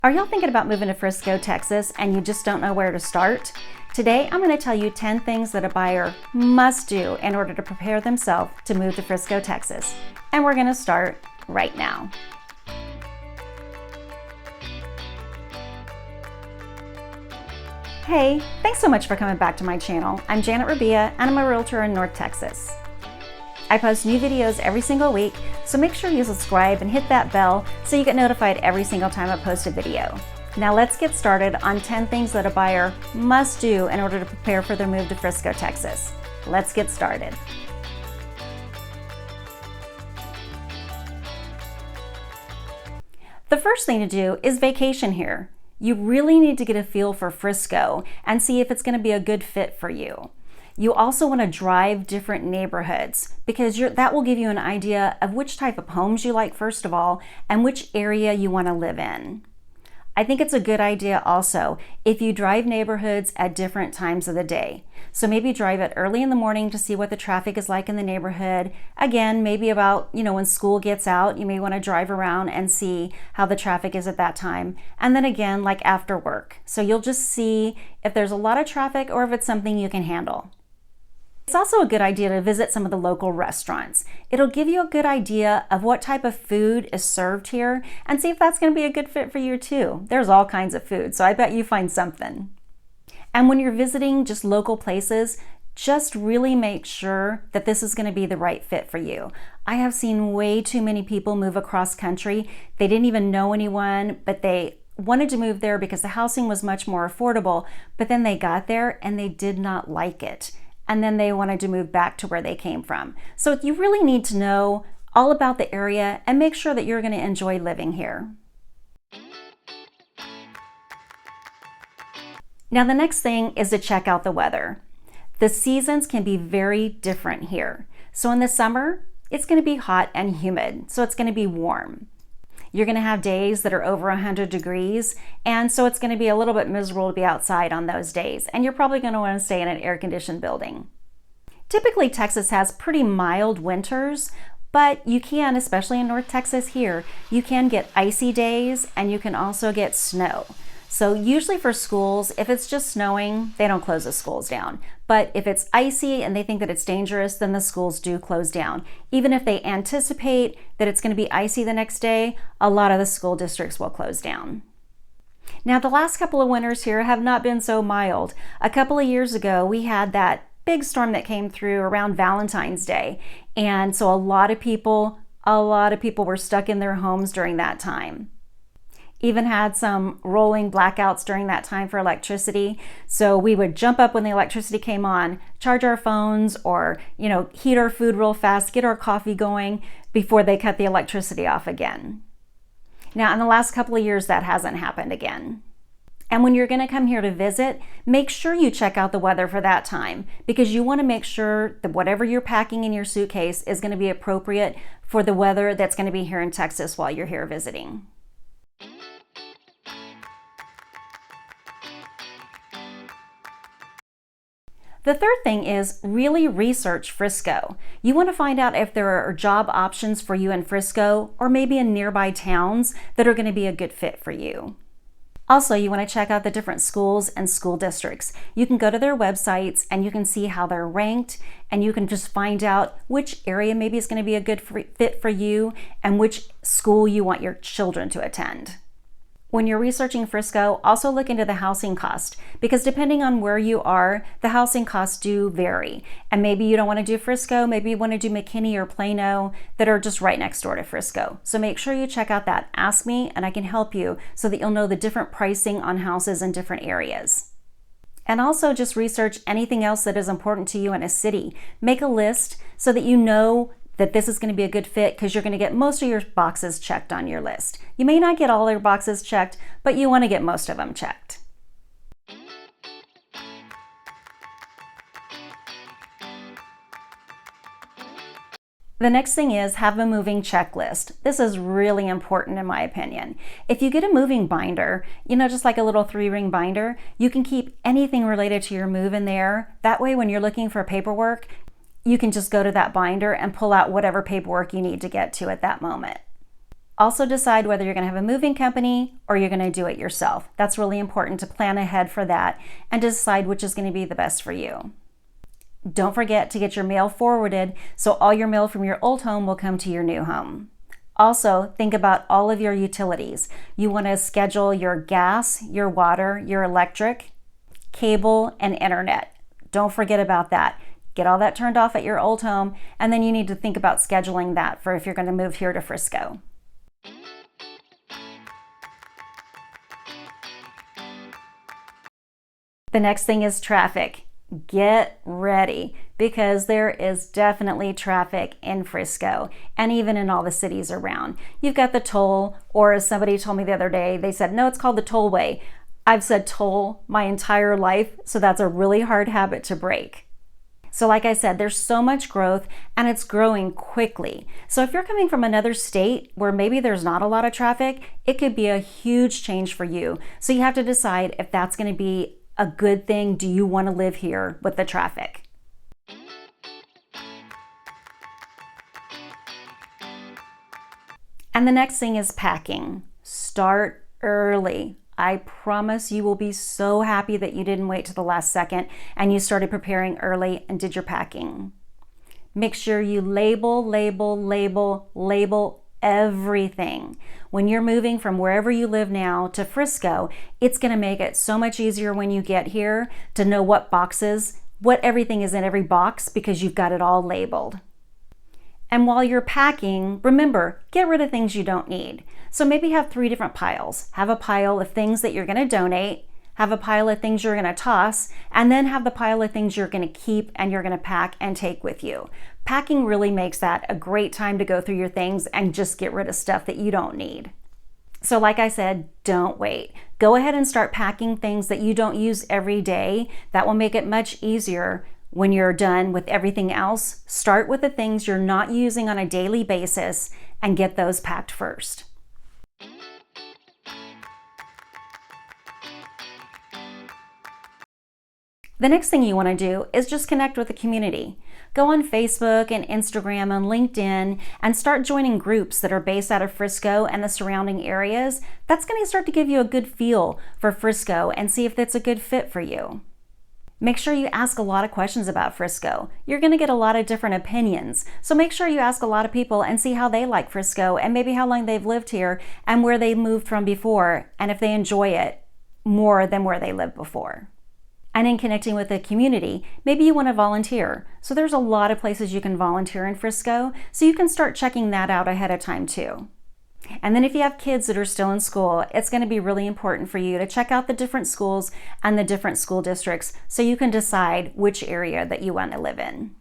Are y'all thinking about moving to Frisco, Texas, and you just don't know where to start? Today, I'm going to tell you 10 things that a buyer must do in order to prepare themselves to move to Frisco, Texas. And we're going to start right now. Hey, thanks so much for coming back to my channel. I'm Rabbia, and I'm a realtor in North Texas. I post new videos every single week, so make sure you subscribe and hit that bell so you get notified every single time I post a video. Now let's get started on 10 things that a buyer must do in order to prepare for their move to Frisco, Texas. Let's get started. The first thing to do is vacation here. You really need to get a feel for Frisco and see if it's going to be a good fit for you. You also want to drive different neighborhoods because that will give you an idea of which type of homes you like first of all and which area you want to live in. I think it's a good idea also if you drive neighborhoods at different times of the day. So maybe drive it early in the morning to see what the traffic is like in the neighborhood. Again, maybe about, when school gets out, you may want to drive around and see how the traffic is at that time. And then again, like after work. So you'll just see if there's a lot of traffic or if it's something you can handle. It's also a good idea to visit some of the local restaurants. It'll give you a good idea of what type of food is served here and see if that's going to be a good fit for you too. There's all kinds of food, so I bet you find something. And when you're visiting just local places, just really make sure that this is going to be the right fit for you. I have seen way too many people move across country. They didn't even know anyone, but they wanted to move there because the housing was much more affordable, but then they got there and they did not like it. And then they wanted to move back to where they came from. So you really need to know all about the area and make sure that you're going to enjoy living here. Now the next thing is to check out the weather. The seasons can be very different here. So in the summer, it's going to be hot and humid, so it's going to be warm. You're going to have days that are over 100 degrees, and so it's going to be a little bit miserable to be outside on those days, and you're probably going to want to stay in an air-conditioned building. Typically, Texas has pretty mild winters, but you can, especially in North Texas here, you can get icy days, and you can also get snow. So usually for schools, if it's just snowing, they don't close the schools down. But if it's icy and they think that it's dangerous, then the schools do close down. Even if they anticipate that it's going to be icy the next day, a lot of the school districts will close down. Now, the last couple of winters here have not been so mild. A couple of years ago, we had that big storm that came through around Valentine's Day. And so a lot of people were stuck in their homes during that time. Even had some rolling blackouts during that time for electricity. So we would jump up when the electricity came on, charge our phones or, heat our food real fast, get our coffee going before they cut the electricity off again. Now, in the last couple of years, that hasn't happened again. And when you're going to come here to visit, make sure you check out the weather for that time because you want to make sure that whatever you're packing in your suitcase is going to be appropriate for the weather that's going to be here in Texas while you're here visiting. The third thing is really research Frisco. You want to find out if there are job options for you in Frisco or maybe in nearby towns that are going to be a good fit for you. Also, you want to check out the different schools and school districts. You can go to their websites and you can see how they're ranked and you can just find out which area maybe is going to be a good fit for you and which school you want your children to attend. When you're researching Frisco, also look into the housing cost because depending on where you are, the housing costs do vary. And maybe you don't want to do Frisco, maybe you want to do McKinney or Plano that are just right next door to Frisco. So make sure you check out that Ask Me and I can help you so that you'll know the different pricing on houses in different areas. And also just research anything else that is important to you in a city. Make a list so that you know that this is going to be a good fit because you're going to get most of your boxes checked on your list. You may not get all your boxes checked, but you want to get most of them checked. The next thing is have a moving checklist. This is really important in my opinion. If you get a moving binder, just like a little 3-ring binder, you can keep anything related to your move in there. That way when you're looking for paperwork, you can just go to that binder and pull out whatever paperwork you need to get to at that moment. Also decide whether you're going to have a moving company or you're going to do it yourself. That's really important to plan ahead for that and decide which is going to be the best for you. Don't forget to get your mail forwarded so all your mail from your old home will come to your new home. Also, think about all of your utilities. You want to schedule your gas, your water, your electric, cable, and internet. Don't forget about that. Get all that turned off at your old home, and then you need to think about scheduling that for if you're going to move here to Frisco. The next thing is traffic. Get ready because there is definitely traffic in Frisco and even in all the cities around. You've got the toll, or as somebody told me the other day, they said, no, it's called the tollway. I've said toll my entire life, so that's a really hard habit to break. So like I said, there's so much growth and it's growing quickly. So if you're coming from another state where maybe there's not a lot of traffic, it could be a huge change for you. So you have to decide if that's going to be a good thing. Do you want to live here with the traffic? And the next thing is packing. Start early. I promise you will be so happy that you didn't wait to the last second and you started preparing early and did your packing. Make sure you label everything. When you're moving from wherever you live now to Frisco, it's going to make it so much easier when you get here to know what everything is in every box because you've got it all labeled. And while you're packing, remember, get rid of things you don't need. So maybe have 3 different piles. Have a pile of things that you're going to donate, have a pile of things you're going to toss, and then have the pile of things you're going to keep and you're going to pack and take with you. Packing really makes that a great time to go through your things and just get rid of stuff that you don't need. So like I said, don't wait. Go ahead and start packing things that you don't use every day. That will make it much easier when you're done with everything else. Start with the things you're not using on a daily basis and get those packed first. The next thing you want to do is just connect with the community. Go on Facebook and Instagram and LinkedIn and start joining groups that are based out of Frisco and the surrounding areas. That's going to start to give you a good feel for Frisco and see if that's a good fit for you. Make sure you ask a lot of questions about Frisco. You're going to get a lot of different opinions. So make sure you ask a lot of people and see how they like Frisco and maybe how long they've lived here and where they moved from before and if they enjoy it more than where they lived before. And in connecting with the community, maybe you want to volunteer. So there's a lot of places you can volunteer in Frisco, so you can start checking that out ahead of time too. And then if you have kids that are still in school, it's going to be really important for you to check out the different schools and the different school districts so you can decide which area that you want to live in.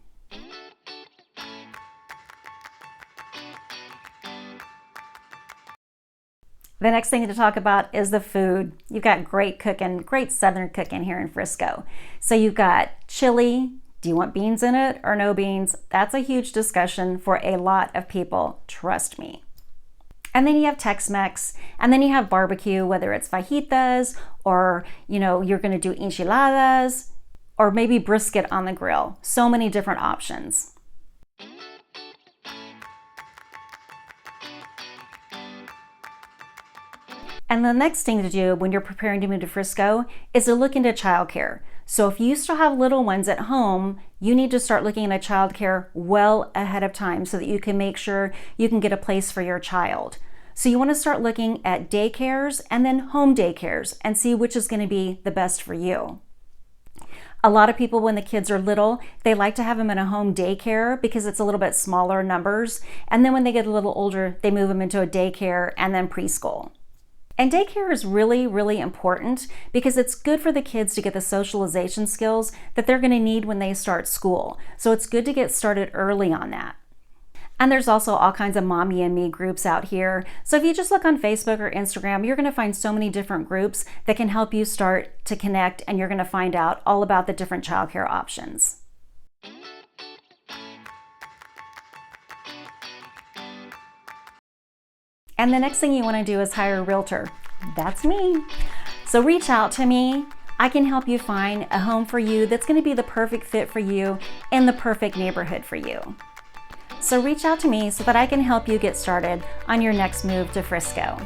The next thing to talk about is the food. You've got great cooking, great Southern cooking here in Frisco. So you've got chili. Do you want beans in it or no beans? That's a huge discussion for a lot of people, trust me. And then you have Tex-Mex, and then you have barbecue, whether it's fajitas or, you're going to do enchiladas or maybe brisket on the grill. So many different options. And the next thing to do when you're preparing to move to Frisco is to look into childcare. So if you still have little ones at home, you need to start looking at childcare well ahead of time so that you can make sure you can get a place for your child. So you want to start looking at daycares and then home daycares and see which is going to be the best for you. A lot of people, when the kids are little, they like to have them in a home daycare because it's a little bit smaller numbers. And then when they get a little older, they move them into a daycare and then preschool. And daycare is really, really important because it's good for the kids to get the socialization skills that they're going to need when they start school. So it's good to get started early on that. And there's also all kinds of mommy and me groups out here. So if you just look on Facebook or Instagram, you're going to find so many different groups that can help you start to connect, and you're going to find out all about the different childcare options. And the next thing you want to do is hire a realtor. That's me. So reach out to me. I can help you find a home for you that's going to be the perfect fit for you in the perfect neighborhood for you. So reach out to me so that I can help you get started on your next move to Frisco.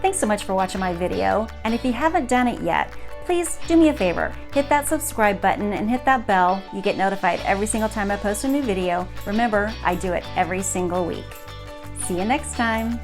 Thanks so much for watching my video, and if you haven't done it yet, please do me a favor, hit that subscribe button and hit that bell. You get notified every single time I post a new video. Remember, I do it every single week. See you next time.